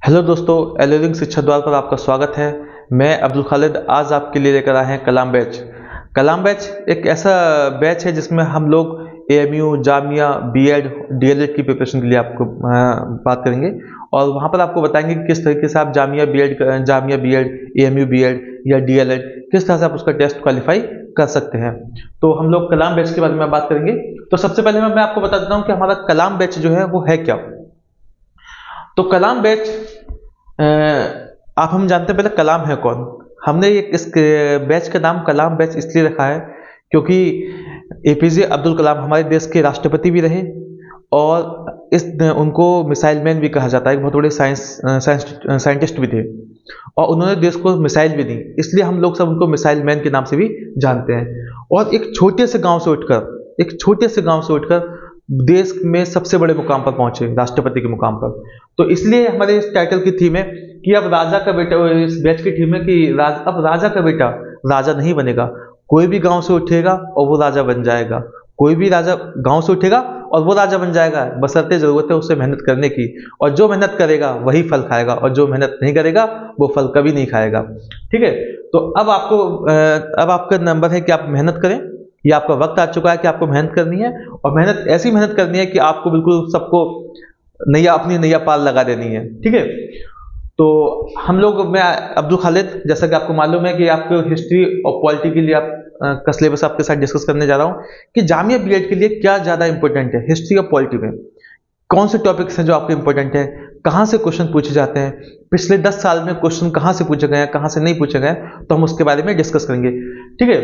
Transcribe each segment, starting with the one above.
Hello दोस्तों, एलोरिंग शिक्षा द्वार पर आपका स्वागत है। मैं अब्दुल खालिद आज आपके लिए लेकर आए हैं कलाम बैच। कलाम बैच एक ऐसा बैच है जिसमें हम लोग एएमयू, जामिया, बीएड, डीएलएड की प्रिपरेशन के लिए आपको बात करेंगे और वहाँ पर आपको बताएंगे कि किस तरीके से आप जामिया बीएड, एएमयू बीएड या डीएलएड किस तरह से आप उसका टेस्ट क्वालिफाई कर सकते हैं। तो हम लोग कलाम बैच के बारे में बात करेंगे। तो सबसे पहले मैं आपको बता देता हूँ कि हमारा कलाम बैच जो है वो है क्या। तो कलाम बैच आप हम जानते हैं पहले कलाम है कौन। हमने इस बैच का नाम कलाम बैच इसलिए रखा है क्योंकि एपीजे अब्दुल कलाम हमारे देश के राष्ट्रपति भी रहे और उनको मिसाइल मैन भी कहा जाता है। एक बहुत बड़े साइंटिस्ट भी थे और उन्होंने देश को मिसाइल भी दी, इसलिए हम लोग सब उनको मिसाइल मैन के नाम से भी जानते हैं। और एक छोटे से गांव से उठकर देश में सबसे बड़े मुकाम पर पहुंचे, राष्ट्रपति के मुकाम पर। तो इसलिए हमारे इस टाइटल की थीम है कि अब राजा का बेटा, इस बैच की थीम है कि अब राजा का बेटा राजा नहीं बनेगा, कोई भी गांव से उठेगा और वो राजा बन जाएगा। कोई भी राजा गांव से उठेगा और वो राजा बन जाएगा, बशर्ते जरूरत है उससे मेहनत करने की। और जो मेहनत करेगा वही फल खाएगा और जो मेहनत नहीं करेगा वो फल कभी नहीं खाएगा। ठीक है, तो अब आपका नंबर है कि आप मेहनत करें। ये आपका वक्त आ चुका है कि आपको मेहनत करनी है और ऐसी मेहनत करनी है कि आपको बिल्कुल सबको अपनी नैया पार लगा देनी है। ठीक है, तो मैं अब्दुल खालिद, जैसा कि आपको मालूम है कि आपको हिस्ट्री और पॉलिटी के लिए का सिलेबस आपके साथ डिस्कस करने जा रहा हूं कि जामिया बीएड के लिए क्या ज्यादा इंपॉर्टेंट है। हिस्ट्री और पॉलिटी में कौन से टॉपिक्स हैं जो आपके इंपॉर्टेंट है, कहां से क्वेश्चन पूछे जाते हैं, पिछले 10 साल में क्वेश्चन कहां से पूछे गए हैं, कहां से नहीं पूछे गए, तो हम उसके बारे में डिस्कस करेंगे। ठीक है,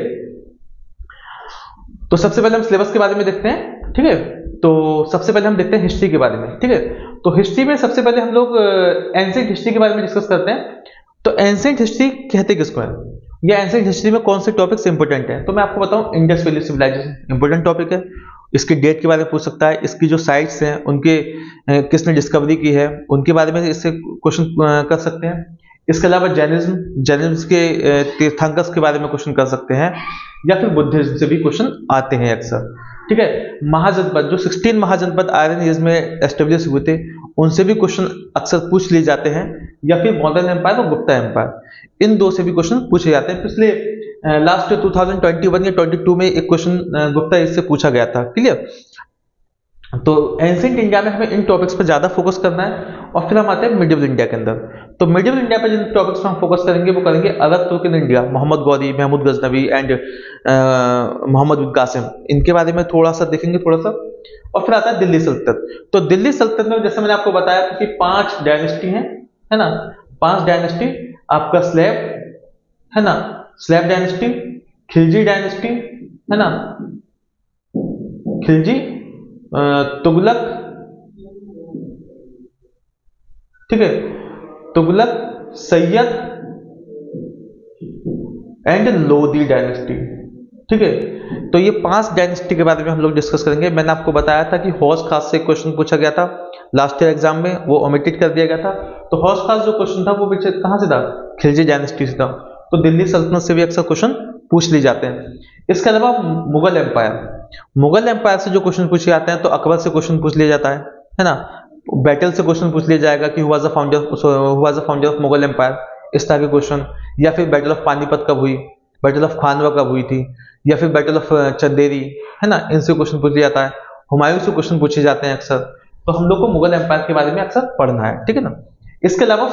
तो सबसे पहले हम सिलेबस के बारे में देखते हैं। ठीक है, तो सबसे पहले हम देखते हैं हिस्ट्री के बारे में। ठीक है, तो हिस्ट्री में सबसे पहले हम लोग एंशिएंट हिस्ट्री के बारे में डिस्कस करते हैं। तो एंशिएंट हिस्ट्री कहते किसको है, या एंशिएंट हिस्ट्री में कौन से टॉपिक्स इंपॉर्टेंट हैं। तो मैं आपको बताऊं, Indus valley civilization important topic है। इसकी डेट के बारे में पूछ सकता है, इसकी जो साइट्स हैं उनके किसने डिस्कवरी की है उनके बारे में इससे क्वेश्चन कर सकते हैं। इसके अलावा जैनिज्म के तीर्थंकर्स के बारे में क्वेश्चन कर सकते हैं, या फिर बुद्धिज्म से भी क्वेश्चन आते हैं अक्सर। ठीक है, महाजनपद, जो 16 महाजनपद आयरन एज में एस्टेब्लिश हुए थे, उनसे भी क्वेश्चन अक्सर पूछ लिए जाते हैं, या फिर मॉडर्न एम्पायर और गुप्ता एम्पायर, इन दो से भी क्वेश्चन पूछे जाते हैं। पिछले लास्ट 2021 या 22 में एक क्वेश्चन गुप्ता एज से पूछा गया था। क्लियर, तो एंशिएंट इंडिया में हमें इन टॉपिक्स पर ज्यादा फोकस करना है। और फिर हम आते हैं मिडिवल इंडिया के अंदर। तो मिडिवल इंडिया पर जिन टॉपिक्स पर हम फोकस करेंगे वो करेंगे Arab Turk in India, Mohammad Ghori, Mahmud Ghaznavi and Mohammad bin Qasim, इनके बारे में थोड़ा सा देखेंगे थोड़ा सा। और फिर आता है दिल्ली सल्तनत। तो दिल्ली सल्तनत में जैसे मैंने आपको बताया कि 5 डायनेस्टी है ना, 5 डायनेस्टी। आपका स्लैब डायनेस्टी, खिलजी डायनेस्टी है ना, खिलजी, तुगलक, ठीक है, तुगलक, सैयद एंड लोधी डायनेस्टी। ठीक है, तो ये 5 डायनेस्टी के बारे में हम लोग डिस्कस करेंगे। मैंने आपको बताया था कि हौस खास से क्वेश्चन पूछा गया था लास्ट ईयर एग्जाम में, वो ओमिटेड कर दिया गया था। तो हौस खास जो क्वेश्चन था वो पीछे कहां से था, खिलजी डायनेस्टी से था। तो दिल्ली सल्तनत से भी अक्सर क्वेश्चन पूछ लिए जाते हैं। इसके अलावा मुगल एम्पायर से जो क्वेश्चन पूछे जाते हैं, तो अकबर से क्वेश्चन पूछ लिया जाता है ना। बैटल से क्वेश्चन पूछ लिया जाएगा कि who was the founder of Mughal empire, इस तरह के क्वेश्चन। या फिर बैटल ऑफ पानीपत कब हुई, बैटल ऑफ खानवा कब हुई थी, या फिर बैटल ऑफ चंदेरी, है ना, इनसे क्वेश्चन पूछ लिया जाता है। हुमायूं से क्वेश्चन पूछे जाते हैं अक्सर। तो हम लोग को मुगल एम्पायर के बारे में अक्सर पढ़ना है। ठीक है ना। इसके अलावा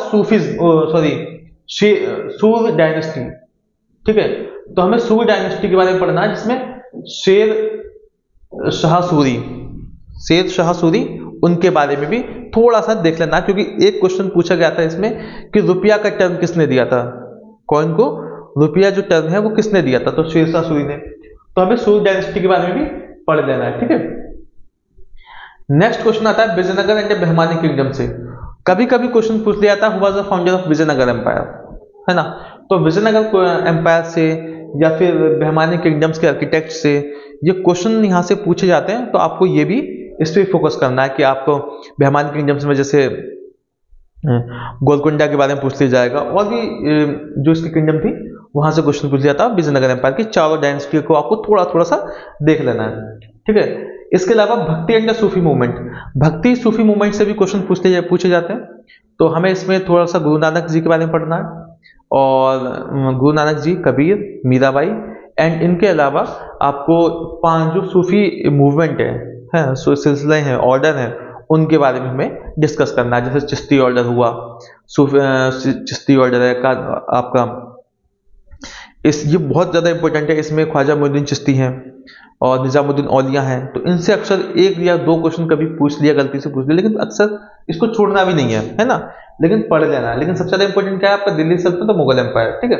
सूर डायनेस्टी। ठीक है, तो हमें सूर डायनेस्टी के बारे में पढ़ना है, जिसमें शेर शाह सूरी उनके बारे में भी थोड़ा सा देख लेना, क्योंकि एक क्वेश्चन पूछा गया था इसमें कि रुपया का टर्म किसने दिया था, कॉइन को रुपया जो टर्म है वो किसने दिया था, तो शेर शाह सूरी ने। तो हमें सूर डायनेस्टी के बारे में भी पढ़ लेना है। ठीक है, नेक्स्ट क्वेश्चन आता है विजयनगर एंड बहमानी किंगडम से। कभी कभी क्वेश्चन पूछ लिया था who was the founder of Vijayanagar empire, है ना। तो विजयनगर एम्पायर से या फिर बहमानी किंगडम्स के आर्किटेक्ट से ये क्वेश्चन यहाँ से पूछे जाते हैं। तो आपको ये भी इस पर फोकस करना है कि आपको बहमानी किंगडम्स में जैसे गोलकुंडा के बारे में पूछ लिया जाएगा, और भी जो इसकी किंगडम थी वहां से क्वेश्चन पूछ लिया था। विजयनगर एम्पायर की चारों डायनेस्टी को आपको थोड़ा सा देख लेना है। ठीक है, इसके अलावा भक्ति एंड सूफी मूवमेंट से भी क्वेश्चन पूछे जाते हैं। तो हमें इसमें थोड़ा सा गुरु नानक जी के बारे में पढ़ना है, और गुरु नानक जी, कबीर, मीराबाई, एंड इनके अलावा आपको 5 जो सूफी मूवमेंट है, सिलसिले हैं, ऑर्डर हैं, उनके बारे में हमें डिस्कस करना है। जैसे चिश्ती ऑर्डर हुआ, चिश्ती ऑर्डर है का आपका ये बहुत ज़्यादा इंपॉर्टेंट है। इसमें ख्वाजा मोइनुद्दीन चिश्ती हैं और निजामुद्दीन औलिया हैं, तो इनसे अक्सर 1 या 2 क्वेश्चन कभी पूछ लिया, गलती से पूछ लिया, लेकिन अक्सर इसको छोड़ना भी नहीं है ना, लेकिन पढ़ लेना है। लेकिन सबसे ज़्यादा इंपॉर्टेंट क्या है आपका, दिल्ली सल्तनत, मुगल एम्पायर, ठीक है,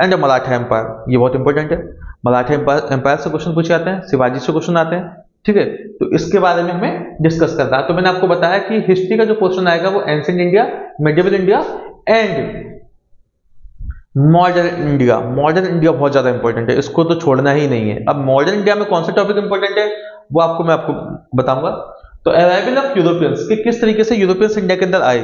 एंड मराठा एम्पायर, ये बहुत इंपॉर्टेंट है। मराठा एम्पायर से क्वेश्चन पूछे जाते हैं, शिवाजी से क्वेश्चन आते हैं, ठीक है, तो इसके बारे में हमें डिस्कस करना है। तो मैंने आपको बताया कि हिस्ट्री का जो क्वेश्चन आएगा वो ancient India, medieval India and modern India. Modern India बहुत ज्यादा इंपॉर्टेंट है, इसको तो छोड़ना ही नहीं है। अब मॉडर्न इंडिया में कौन सा टॉपिक इंपॉर्टेंट है वो मैं आपको बताऊंगा। तो अराइवल ऑफ यूरोपियंस, कि किस तरीके से यूरोपियंस इंडिया के अंदर आए,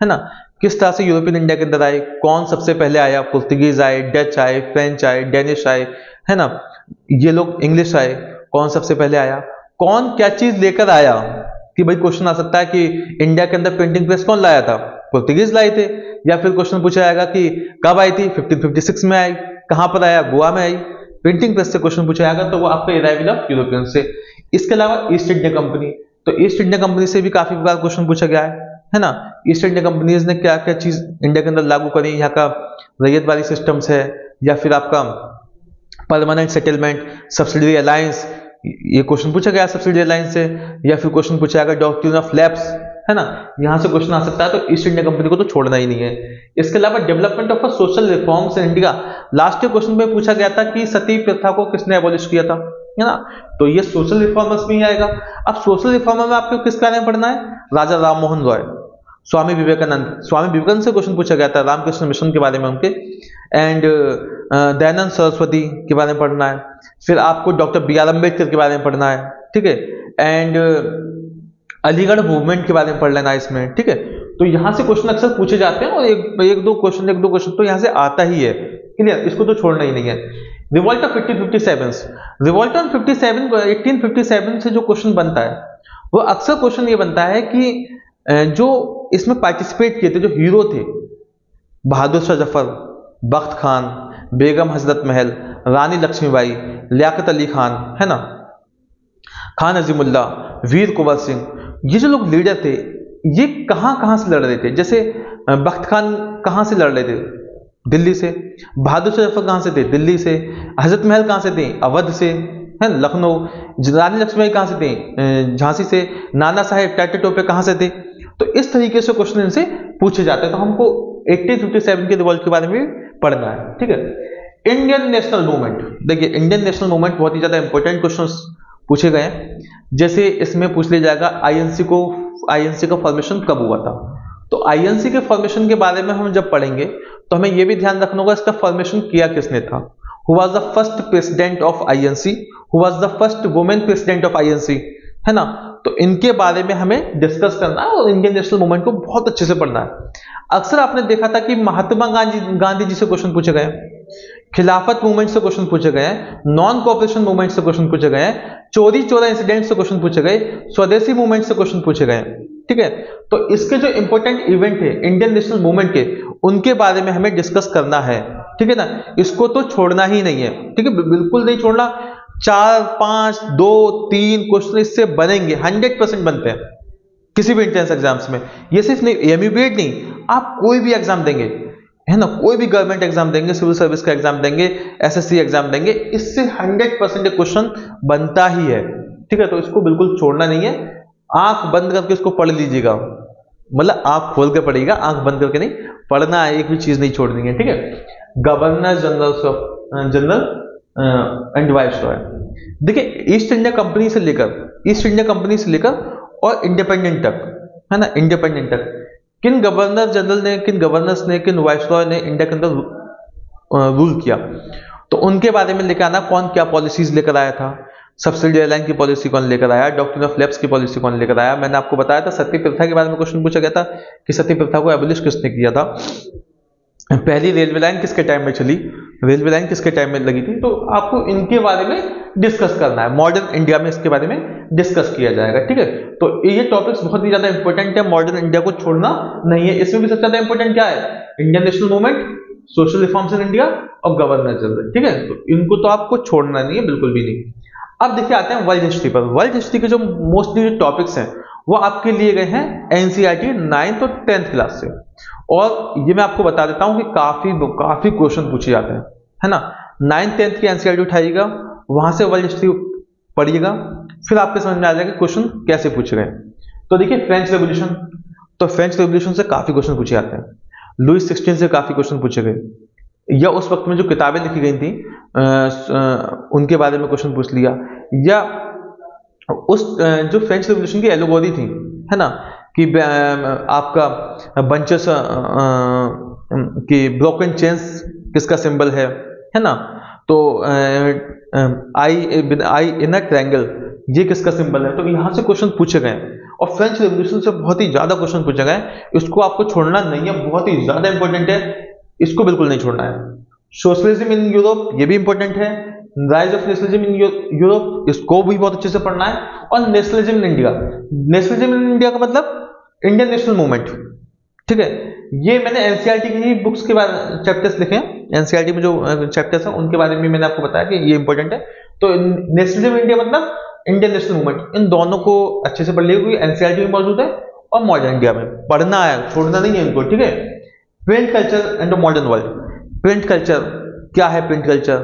है ना, किस तरह से यूरोपियन इंडिया के अंदर आए, कौन सबसे पहले आया, पुर्तगीज आए, डच आए, फ्रेंच आए, डेनिश आए, है ना, ये लोग इंग्लिश आए, कौन सबसे पहले आया, कौन क्या चीज लेकर आया। कि भाई क्वेश्चन आ सकता है कि इंडिया के अंदर प्रिंटिंग प्रेस कौन लाया था, पुर्तगीज लाए थे, या फिर क्वेश्चन पूछा जाएगा कि कब आई थी, 1556 में आई, कहां पर आया, गोवा में आई, प्रिंटिंग प्रेस से क्वेश्चन पूछा जाएगा, तो वो आपका अराइवल ऑफ यूरोपियन से। इसके अलावा ईस्ट इंडिया कंपनी, तो ईस्ट इंडिया कंपनी से भी काफी बार क्वेश्चन पूछा गया है ना, ईस्ट इंडिया कंपनीज ने क्या क्या चीज इंडिया के अंदर लागू करी, यहाँ का रैयतवाड़ी सिस्टम्स है, या फिर आपका परमानेंट सेटलमेंट, सब्सिडरी अलायंस, ये क्वेश्चन पूछा गया सब्सिडी अलायंस से, या फिर क्वेश्चन पूछा जाएगा डॉक्ट्रिन ऑफ लैप्स, है ना, यहां से क्वेश्चन आ सकता है। तो ईस्ट इंडिया कंपनी को तो छोड़ना ही नहीं है। इसके अलावा development of social reforms in India, last question में पूछा गया था कि सती प्रथा को किसने एबॉलिश किया था, है ना, तो ये सोशल रिफॉर्मर्स में ही आएगा। अब सोशल रिफॉर्मर में आपको किस बारे में पढ़ना है, राजा राम मोहन रॉय, स्वामी विवेकानंद, स्वामी विवेकानंद से क्वेश्चन पूछा गया था रामकृष्ण मिशन के बारे में उनके, एंड दयानंद सरस्वती के बारे में पढ़ना है। फिर आपको डॉक्टर बी.आर. अम्बेडकर के बारे में पढ़ना है, ठीक है, एंड अलीगढ़ मूवमेंट के बारे में पढ़ लेना है इसमें, ठीक है। तो यहां से क्वेश्चन अक्सर पूछे जाते हैं, और एक दो क्वेश्चन तो यहां से आता ही है, क्लियर, इसको तो छोड़ना ही नहीं है। रिवॉल्ट ऑफ 1857, रिवॉल्ट ऑफ 1857 से जो क्वेश्चन बनता है वो अक्सर क्वेश्चन ये बनता है कि जो इसमें पार्टिसिपेट किए थे, जो हीरो थे, बहादुर शाह जफर, बख्त खान, बेगम हजरत महल, रानी लक्ष्मीबाई, लियाकत अली खान, है ना, खान अजीमुल्ला, वीर कुंवर सिंह, ये जो लोग लीडर थे ये कहां कहां से लड़ रहे थे। जैसे बख्त खान कहां से लड़ रहे थे, दिल्ली से, बहादुर शाह जफर कहां से थे, दिल्ली से, हजरत महल कहां से थे, अवध से, है लखनऊ, रानी लक्ष्मीबाई कहां से थे, झांसी से, नाना साहेब टाटे टोपे कहां से थे। तो इस तरीके से क्वेश्चन इनसे पूछे जाते हैं। तो हमको 1857 के रिवॉल्ट के बारे में पढ़ना है, ठीक है। इंडियन नेशनल मूवमेंट, देखिए इंडियन नेशनल मूवमेंट बहुत ही ज्यादा इंपॉर्टेंट क्वेश्चंस पूछे गए हैं। जैसे इसमें पूछ लिया जाएगा आईएनसी का फॉर्मेशन कब हुआ था। तो आईएनसी के फॉर्मेशन के बारे में हम जब पढ़ेंगे तो हमें यह भी ध्यान रखना होगा इसका फॉर्मेशन किया किसने था। Who was the first president of INC, who was the first women president of INC, है ना। तो इनके बारे में हमें डिस्कस करना है और इंडियन नेशनल मूवमेंट को बहुत अच्छे से पढ़ना है। अक्सर आपने देखा था कि महात्मा गांधी जी से क्वेश्चन पूछे गए, खिलाफत मूवमेंट से क्वेश्चन पूछे गए, नॉन कोऑपरेशन मूवमेंट से क्वेश्चन पूछे गए, चोरी चोरा इंसिडेंट से क्वेश्चन पूछे गए, स्वदेशी मूवमेंट से क्वेश्चन पूछे गए, ठीक है। तो इसके जो इंपॉर्टेंट इवेंट है इंडियन नेशनल मूवमेंट के, उनके बारे में हमें डिस्कस करना है, ठीक है ना। इसको तो छोड़ना ही नहीं है, ठीक है, बिल्कुल नहीं छोड़ना। 4, 5, 2, 3 क्वेश्चन इससे बनेंगे, 100% बनते हैं किसी भी एंट्रेंस एग्जाम्स में। ये सिर्फ नहीं एएमयू बीएड नहीं, आप कोई भी एग्जाम देंगे, है ना, कोई भी गवर्नमेंट एग्जाम देंगे, सिविल सर्विस का एग्जाम देंगे, एसएससी एग्जाम देंगे, इससे 100% क्वेश्चन बनता ही है, ठीक है। तो इसको बिल्कुल छोड़ना नहीं है, आंख बंद करके इसको पढ़ लीजिएगा, मतलब आंख खोल के पढ़िएगा, आंख बंद करके नहीं पढ़ना है, एक भी चीज नहीं छोड़नी है, ठीक है। गवर्नर जनरल एंड वाइसरॉय, देखिए ईस्ट इंडिया कंपनी से लेकर और इंडिपेंडेंट तक, है ना, इंडिपेंडेंट तक किन गवर्नर्स ने किन वाइसरॉय ने इंडिया के अंदर रूल किया, तो उनके बारे में लेकर आना, कौन क्या पॉलिसीज लेकर आया था। सब्सिडी एयरलाइन की पॉलिसी कौन लेकर आया, डॉक्ट्रिन ऑफ लैप्स की पॉलिसी कौन लेकर आया। मैंने आपको बताया था सती प्रथा के बारे में क्वेश्चन पूछा गया था कि सती प्रथा को एबॉलिश किसने किया था। पहली रेलवे लाइन किसके टाइम में चली, रेलवे लाइन किसके टाइम में लगी थी। तो आपको इनके बारे में डिस्कस करना है, मॉडर्न इंडिया में इसके बारे में डिस्कस किया जाएगा। ठीक है, तो ये टॉपिक्स बहुत ही ज्यादा इंपॉर्टेंट है, मॉडर्न इंडिया को छोड़ना नहीं है। इसमें भी सबसे ज्यादा इंपॉर्टेंट क्या है, Indian national movement, social reforms in India और गवर्नेंस जनरल। ठीक है, तो इनको तो आपको छोड़ना नहीं है, बिल्कुल भी नहीं। अब देखिए आते हैं वर्ल्ड हिस्ट्री पर। वर्ल्ड हिस्ट्री के जो मोस्टली टॉपिक्स हैं वो आपके लिए गए हैं एनसीईआरटी 9th और 10th क्लास से, और ये मैं आपको बता देता हूं कि काफी क्वेश्चन पूछे जाते हैं, है ना। 9th 10th की एनसीईआरटी उठाइएगा, वहां से वर्ल्ड हिस्ट्री पढ़िएगा, फिर आपके समझ में आ जाएगा क्वेश्चन कैसे पूछे गए। तो देखिए फ्रेंच रेवोल्यूशन, तो फ्रेंच रेवोल्यूशन से काफी क्वेश्चन पूछे जाते हैं, लुईस 16 से काफी क्वेश्चन पूछे गए, या उस वक्त में जो किताबें लिखी गई थी उनके बारे में क्वेश्चन पूछ लिया, या उस जो फ्रेंच रेवोल्यूशन की एलोगोरी थी, है ना, कि आपका बंचेस की ब्रोकन चेन्स किसका सिंबल है ना, तो आई इन अ ट्रायंगल ये किसका सिंबल है। तो यहां से क्वेश्चन पूछे गए और फ्रेंच रेवोल्यूशन से बहुत ही ज्यादा क्वेश्चन पूछे गए, इसको आपको छोड़ना नहीं है, बहुत ही ज्यादा इंपॉर्टेंट है, इसको बिल्कुल नहीं छोड़ना है। सोशलिज्म इन यूरोप, ये भी इंपॉर्टेंट है। Rise of nationalism in Europe, इसको भी बहुत अच्छे से पढ़ना है। और nationalism in India, nationalism in India का मतलब इंडियन नेशनल मूवमेंट। ठीक है, ये मैंने एनसीईआरटी की ही बुक्स के बारे चैप्टर्स लिखे हैं, एनसीईआरटी में जो चैप्टर्स हैं उनके बारे में मैंने आपको बताया कि ये इंपॉर्टेंट है। तो नेशनलिज्म इंडिया मतलब इंडियन नेशनल मूवमेंट, इन दोनों को अच्छे से पढ़ लीजिए क्योंकि एनसीईआरटी में मौजूद है और मॉडर्न इंडिया में पढ़ना है, छोड़ना नहीं है इनको। ठीक है, print culture and the modern world. Print culture क्या है, प्रिंट कल्चर,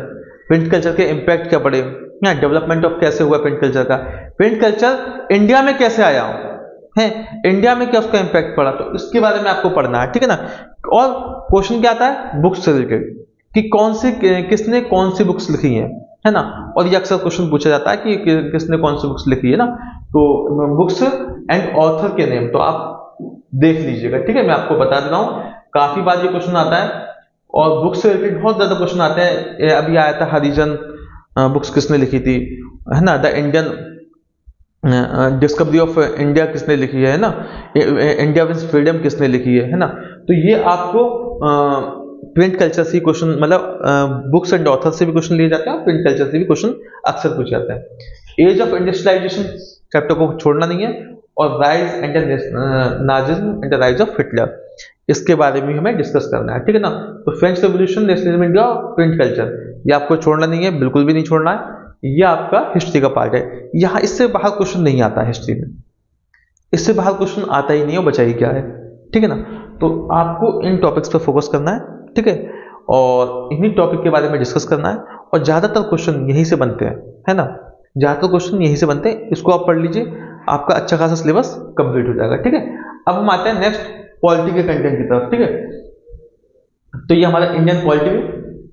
प्रिंट कल्चर के इम्पैक्ट क्या पड़े, डेवलपमेंट ऑफ कैसे हुआ प्रिंट कल्चर का, प्रिंट कल्चर इंडिया में कैसे आया है, इंडिया में क्या उसका इम्पैक्ट पड़ा, तो इसके बारे में आपको पढ़ना है। ठीक है ना। और क्वेश्चन क्या आता है बुक्स से रिलेटेड, कि कौन सी किसने कौन सी बुक्स लिखी है ना, और ये अक्सर क्वेश्चन पूछा जाता है कि किसने कौन सी बुक्स लिखी है ना, तो बुक्स एंड ऑथर के नेम तो आप देख लीजिएगा। ठीक है, मैं आपको बता दे रहा हूँ, काफी बार ये क्वेश्चन आता है और बुक्स से रिलेटेड बहुत ज्यादा क्वेश्चन आते हैं। अभी आया था हरिजन बुक्स किसने लिखी थी, है ना, the Indian discovery of India किसने लिखी है ना, इंडिया विंस फ्रीडम किसने लिखी है ना। तो ये आपको प्रिंट कल्चर से क्वेश्चन, मतलब बुक्स एंड ऑथर से भी क्वेश्चन लिए जाते हैं, प्रिंट कल्चर से भी क्वेश्चन अक्सर पूछे जाते हैं। एज ऑफ इंडस्ट्रियलाइजेशन चैप्टर को छोड़ना नहीं है, और rise and Nazism and the rise of Hitler, इसके बारे में हमें डिस्कस करना है। ठीक है ना। तो फ्रेंच रेवोल्यूशन, नेशनलिज्म इंडिया और प्रिंट कल्चर, ये आपको छोड़ना नहीं है, बिल्कुल भी नहीं छोड़ना है, ये आपका हिस्ट्री का पार्ट है। यहाँ इससे बाहर क्वेश्चन नहीं आता हिस्ट्री में, इससे बाहर क्वेश्चन आता ही नहीं हो, बचा ही क्या है। ठीक है ना। तो आपको इन टॉपिक्स पर फोकस करना है। ठीक है, और इन्हीं टॉपिक के बारे में डिस्कस करना है, और ज्यादातर क्वेश्चन यहीं से बनते हैं, है ना, ज्यादातर क्वेश्चन यहीं से बनते हैं। इसको आप पढ़ लीजिए, आपका अच्छा खासा सिलेबस कंप्लीट हो जाएगा। ठीक है, अब हम आते हैं नेक्स्ट पॉलिटी के कंटेंट की तरफ। ठीक है, तो ये हमारा इंडियन पॉलिटी।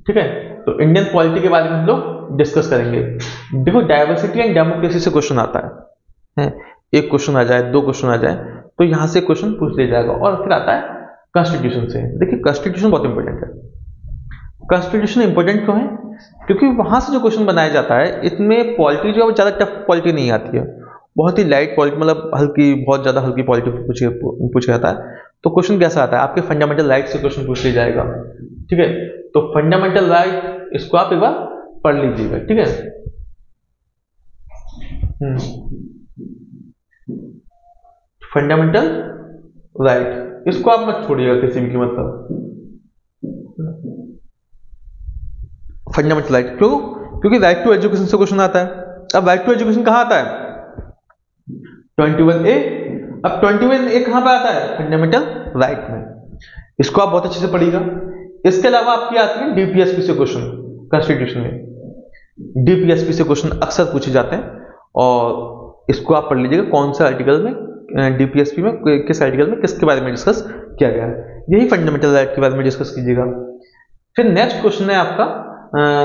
ठीक है, तो इंडियन पॉलिटी के बारे में हम लोग डिस्कस करेंगे। देखो डायवर्सिटी एंड डेमोक्रेसी से क्वेश्चन आता है, एक क्वेश्चन आ जाए, दो क्वेश्चन आ जाए, तो यहां से क्वेश्चन पूछ लिया जाएगा। और फिर आता है कॉन्स्टिट्यूशन से। देखिए कॉन्स्टिट्यूशन बहुत इंपॉर्टेंट है। कॉन्स्टिट्यूशन इंपॉर्टेंट क्यों है, क्योंकि वहां से जो क्वेश्चन बनाया जाता है, इसमें पॉलिटी जो है ज्यादा टफ पॉलिटी नहीं आती है, बहुत ही लाइट पॉलिटी, मतलब हल्की, बहुत ज्यादा हल्की पॉलिटी पूछा जाता है। तो क्वेश्चन कैसा आता है, आपके फंडामेंटल राइट से क्वेश्चन पूछ लिया जाएगा। ठीक है, तो फंडामेंटल राइट, इसको आप एक बार पढ़ लीजिएगा। ठीक है, फंडामेंटल राइट, इसको आप मत छोड़िएगा किसी भी कीमत पर। फंडामेंटल राइट क्यों, क्योंकि राइट टू एजुकेशन से क्वेश्चन आता है। अब राइट टू एजुकेशन कहां आता है, 21A। अब 21A कहां पे आता है, फंडामेंटल राइट में। इसको आप बहुत अच्छे से पढ़िएगा। इसके अलावा आपकी आती है डीपीएसपी से क्वेश्चन, कॉन्स्टिट्यूशन में डीपीएसपी से क्वेश्चन अक्सर पूछे जाते हैं, और इसको आप पढ़ लीजिएगा कौन से आर्टिकल में, डीपीएसपी में किस आर्टिकल में किसके बारे में डिस्कस किया गया है, यही फंडामेंटल राइट के बारे में डिस्कस कीजिएगा। फिर नेक्स्ट क्वेश्चन है आपका,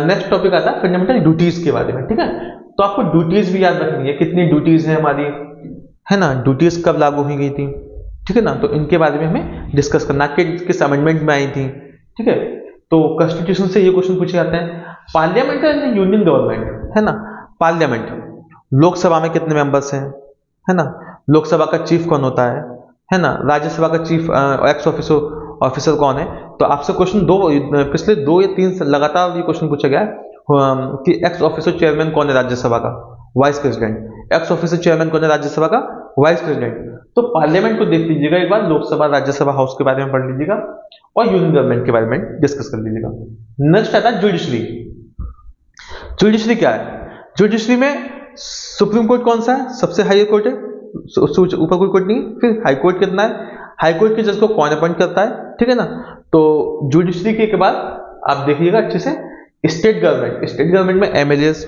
नेक्स्ट टॉपिक आता है फंडामेंटल ड्यूटीज के बारे में। ठीक है, तो आपको ड्यूटीज भी याद रखनी है, कितनी ड्यूटीज है हमारी, है ना, ड्यूटीज कब लागू हुई गई थी। ठीक है ना, तो इनके बारे में हमें डिस्कस करना कि किस अमेंडमेंट में आई थी। ठीक है, तो कॉन्स्टिट्यूशन से ये क्वेश्चन पूछे जाते हैं। पार्लियामेंट एंड यूनियन गवर्नमेंट, है ना, पार्लियामेंट, लोकसभा में कितने मेंबर्स हैं, है ना, लोकसभा का चीफ कौन होता है ना, राज्यसभा का चीफ एक्स ऑफिसर कौन है। तो आपसे क्वेश्चन पिछले 2 या 3 लगातार ये क्वेश्चन पूछा गया है, कि एक्स ऑफिसर चेयरमैन कौन है राज्यसभा का, vice president. X officer chairman कौन है राज्यसभा का, वाइस प्रेसिडेंट। तो पार्लियामेंट को देख लीजिएगा एक बार, लोकसभा राज्यसभा हाउस के बारे में पढ़ लीजिएगा और यूनियन गवर्नमेंट के बारे में डिस्कस कर लीजिएगा। नेक्स्ट आता है जुडिशरी। जुडिशरी क्या है? जुडिशरी में सुप्रीम कोर्ट कौन सा है? सबसे हाई कोर्ट है, ऊपर कोई कोर्ट नहीं। फिर हाई कोर्ट कितना है? हाई कोर्ट के जज को कौन अपॉइंट करता है, ठीक है ना। तो जुडिशरी के बाद आप देखिएगा अच्छे से स्टेट गवर्नमेंट। स्टेट गवर्नमेंट में MLAs,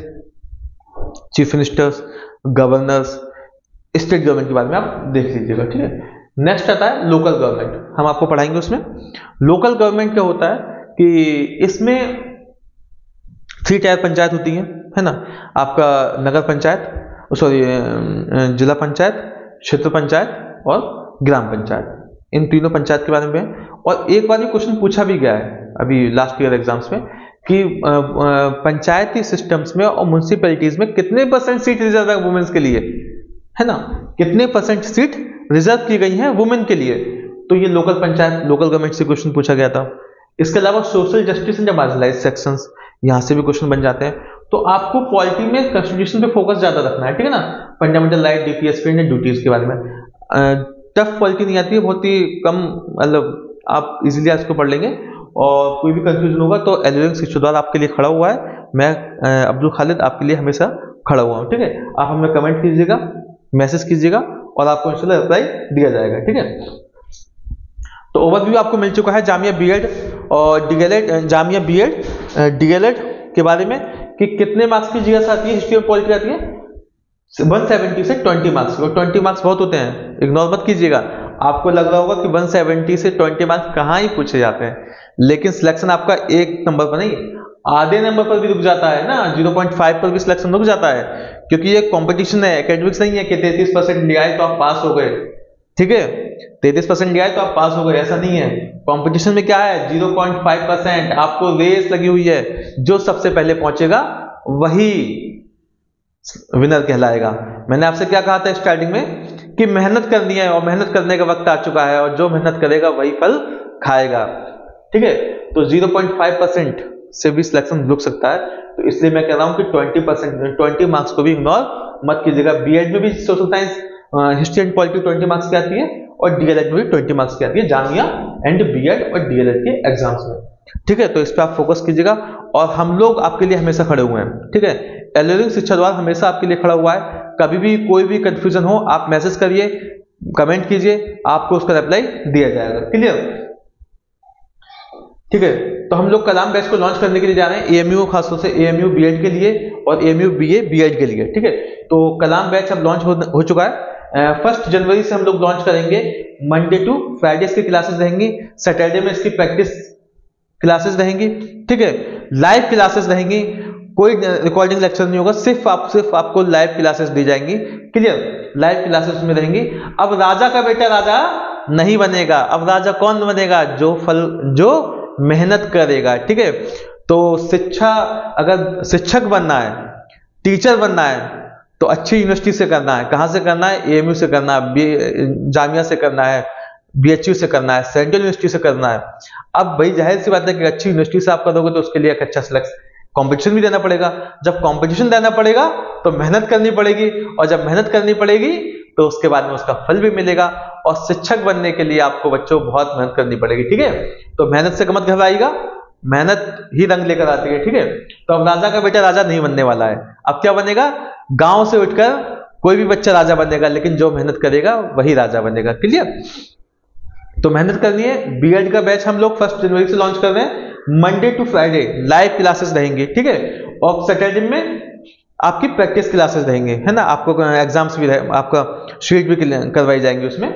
chief ministers, governors, state government के बारे में आप देख लीजिएगा, ठीक है। नेक्स्ट आता है लोकल गवर्नमेंट, हम आपको पढ़ाएंगे उसमें। लोकल गवर्नमेंट क्या होता है कि इसमें 3 टायर पंचायत होती है ना। आपका नगर पंचायत, सॉरी जिला पंचायत, क्षेत्र पंचायत और ग्राम पंचायत, इन तीनों पंचायत के बारे में। और एक बार ये क्वेश्चन पूछा भी गया है अभी लास्ट ईयर एग्जाम्स में कि पंचायती सिस्टम्स में और म्यूनिसिपैलिटीज में कितने % सीट रिजर्व है वुमेन्स के लिए, है ना। कितने % सीट रिजर्व की गई हैं वुमेन के लिए। तो ये लोकल पंचायत, लोकल गवर्नमेंट से क्वेश्चन पूछा गया था। इसके अलावा social justice and marginalised sections, यहाँ से भी क्वेश्चन बन जाते हैं। तो आपको पॉलिटी में कॉन्स्टिट्यूशन पे फोकस ज्यादा रखना है, ठीक है ना। Fundamental right, DPSP and duties के बारे में टफ पॉलिटी नहीं आती है, बहुत ही कम, मतलब आप इजीली इसको पढ़ लेंगे। और कोई भी कंफ्यूजन होगा तो एलियन शिक्षा द्वारा आपके लिए खड़ा हुआ है। मैं अब्दुल खालिद आपके लिए हमेशा खड़ा हुआ हूँ, ठीक है। आप हमें कमेंट कीजिएगा, मैसेज कीजिएगा और आपको इंशाल्लाह रिप्लाई दिया जाएगा, ठीक है। तो ओवरव्यू आपको मिल चुका है जामिया बीएड और डीएलएड, जामिया बीएड डीएलएड के बारे में कि कितने मार्क्स की जीएस आती है, हिस्ट्री और पॉलिटी आती है 170 से 20 मार्क्स। और 20 मार्क्स बहुत होते हैं, इग्नोर मत कीजिएगा। आपको लग रहा होगा कि 170 से 20 मार्क्स कहाँ ही पूछे जाते हैं, लेकिन सिलेक्शन आपका एक नंबर पर नहीं, आधे नंबर पर भी रुक जाता है ना, 0.5 पर भी सिलेक्शन रुक जाता है। क्योंकि ये कंपटीशन है, एकेडमिक्स नहीं है कि 33% ले आए तो आप पास हो गए, ठीक है। 33% ले आए तो आप पास हो गए, ऐसा नहीं है। कंपटीशन में क्या है, 0.5%। आपको रेस लगी हुई है, जो सबसे पहले पहुंचेगा वही विनर कहलाएगा। मैंने आपसे क्या कहा था स्टार्टिंग में कि मेहनत करनी है और मेहनत करने का वक्त आ चुका है, और जो मेहनत करेगा वही फल खाएगा, ठीक है। तो 0.5% से भी सिलेक्शन रुक सकता है। तो इसलिए मैं कह रहा हूं कि 20 मार्क्स को भी इग्नोर मत कीजिएगा। बीएड में भी social science, history and polity 20 marks की आती है और डीएलएड में भी 20 मार्क्स की आती है, जामिया एंड बीएड और डीएलएड के एग्जाम्स में, ठीक है। तो इस पर आप फोकस कीजिएगा और हम लोग आपके लिए हमेशा खड़े हुए हैं, ठीक है। एलियन शिक्षा द्वारा हमेशा आपके लिए खड़ा हुआ है। कभी भी कोई भी कंफ्यूजन हो आप मैसेज करिए, कमेंट कीजिए, आपको उसका रिप्लाई दिया जाएगा, क्लियर, ठीक है। तो हम लोग कलाम बैच को लॉन्च करने के लिए जा रहे हैं, एएमयू, खासतौर से एएमयू बीएड के लिए और एएमयू बीए बीएड के लिए, ठीक है। तो कलाम बैच अब लॉन्च हो चुका है। 1 जनवरी से हम लोग लॉन्च करेंगे। मंडे टू फ्राइडे की क्लासेस रहेंगी, सैटरडे में इसकी प्रैक्टिस क्लासेस रहेंगी, ठीक है। लाइव क्लासेस रहेंगी, कोई रिकॉर्डिंग लेक्चर नहीं होगा, सिर्फ आपको लाइव क्लासेस दी जाएंगी, क्लियर। लाइव क्लासेस में रहेंगी। अब राजा का बेटा राजा नहीं बनेगा, अब राजा कौन बनेगा, जो मेहनत करेगा, ठीक है। तो शिक्षा, अगर शिक्षक बनना है, टीचर बनना है, तो अच्छी यूनिवर्सिटी से करना है। कहां से करना है, एएमयू से करना है, जामिया से करना है, बीएचयू से करना है, सेंट्रल यूनिवर्सिटी से करना है। अब भाई जाहिर सी बात है कि अच्छी यूनिवर्सिटी से आप करोगे तो उसके लिए एक अच्छा सिलेक्शन, कंपटीशन भी देना पड़ेगा। जब कंपटीशन देना पड़ेगा तो मेहनत करनी पड़ेगी, और जब मेहनत करनी पड़ेगी तो उसके बाद में उसका फल भी मिलेगा। और शिक्षक बनने के लिए आपको बच्चों बहुत मेहनत करनी पड़ेगी, ठीक है। तो मेहनत से मत घबराइएगा, मेहनत ही रंग लेकर आती है, ठीक है। तो अब राजा का बेटा राजा नहीं बनने वाला है। अब क्या बनेगा, गांव से उठकर कोई भी बच्चा राजा बनेगा, लेकिन जो मेहनत करेगा वही राजा बनेगा, क्लियर। तो मेहनत करनी है। बीएड का बैच हम लोग 1 जनवरी से लॉन्च कर रहे हैं। Monday to Friday live classes रहेंगे, ठीक है। और सैटरडे में आपकी प्रैक्टिस क्लासेस रहेंगे, है ना। आपको एग्जाम्स भी रहे, आपका शीट भी करवाई जाएंगी उसमें।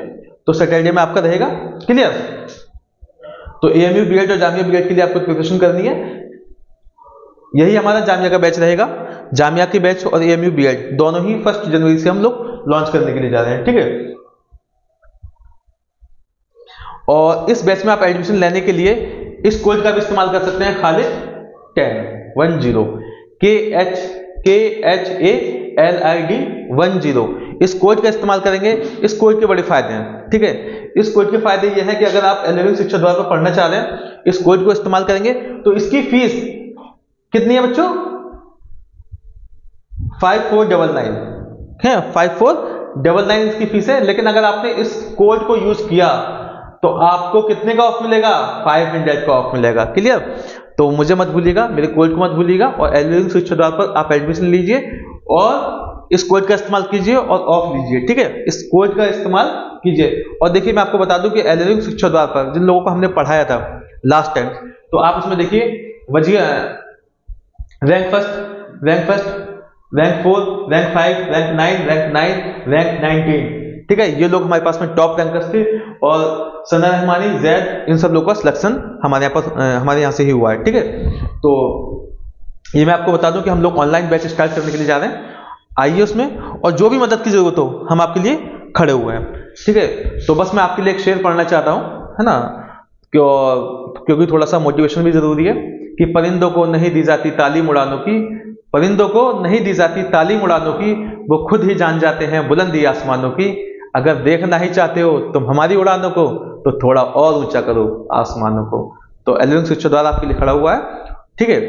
तो सैटरडे में आपका रहेगा, क्लियर। तो एएमयू बीएड और जामिया बीएड के लिए आपको प्रिपरेशन करनी है। यही हमारा जामिया का बैच रहेगा। जामिया की बैच और एएमयू बीएड दोनों ही 1 जनवरी से हम लोग लॉन्च करने के लिए जा रहे हैं, ठीक है। और इस बैच में आप एडमिशन लेने के लिए इस कोड का भी इस्तेमाल कर सकते हैं, खालिद 10 इस कोड का इस्तेमाल करेंगे। इस कोड के बड़े फायदे हैं, ठीक है। इस कोड के फायदे ये हैं कि अगर आप एलियन शिक्षा द्वारा पढ़ना चाह रहे हैं, इस कोड को इस्तेमाल करेंगे तो इसकी फीस कितनी है बच्चों, 5499 है, 5499 इसकी फीस है। लेकिन अगर आपने इस कोड को यूज किया तो आपको कितने का ऑफ मिलेगा? 500 का ऑफ मिलेगा। क्लियर? तो मुझे मत भूलिएगा, मेरे कोड को मत भूलिएगा, और एलरिंग शिक्षा द्वार पर आप एडमिशन लीजिए और इस कोड का इस्तेमाल कीजिए और ऑफ लीजिए। ठीक है, इस कोड का इस्तेमाल कीजिए। और देखिए मैं आपको बता दूं कि एलरिंग शिक्षा द्वार पर जिन लोगों को हमने पढ़ाया था लास्ट टाइम, तो आप इसमें देखिए Wajih rank first, rank 4, rank 5, rank 9, rank 9, rank 19। ठीक है, ये लोग हमारे पास में टॉप रैंकर्स थे, और सना रहमानी, जैद, इन सब लोगों का सिलेक्शन हमारे यहाँ से ही हुआ है। ठीक है, तो ये मैं आपको बता दूं कि हम लोग ऑनलाइन बैच स्टार्ट करने के लिए जा रहे हैं। आइए उसमें, और जो भी मदद की जरूरत हो हम आपके लिए खड़े हुए हैं। ठीक है, तो बस मैं आपके लिए एक शेर पढ़ना चाहता हूँ, है ना, क्योंकि थोड़ा सा मोटिवेशन भी जरूरी है कि परिंदों को नहीं दी जाती तालीम उड़ानों की, परिंदों को नहीं दी जाती तालीम उड़ानों की, वो खुद ही जान जाते हैं बुलंदी आसमानों की। अगर देखना ही चाहते हो तुम हमारी उड़ानों को, तो थोड़ा और ऊंचा करो आसमानों को। तो एलरिंग शिक्षा द्वार आपके लिए खड़ा हुआ है। ठीक है,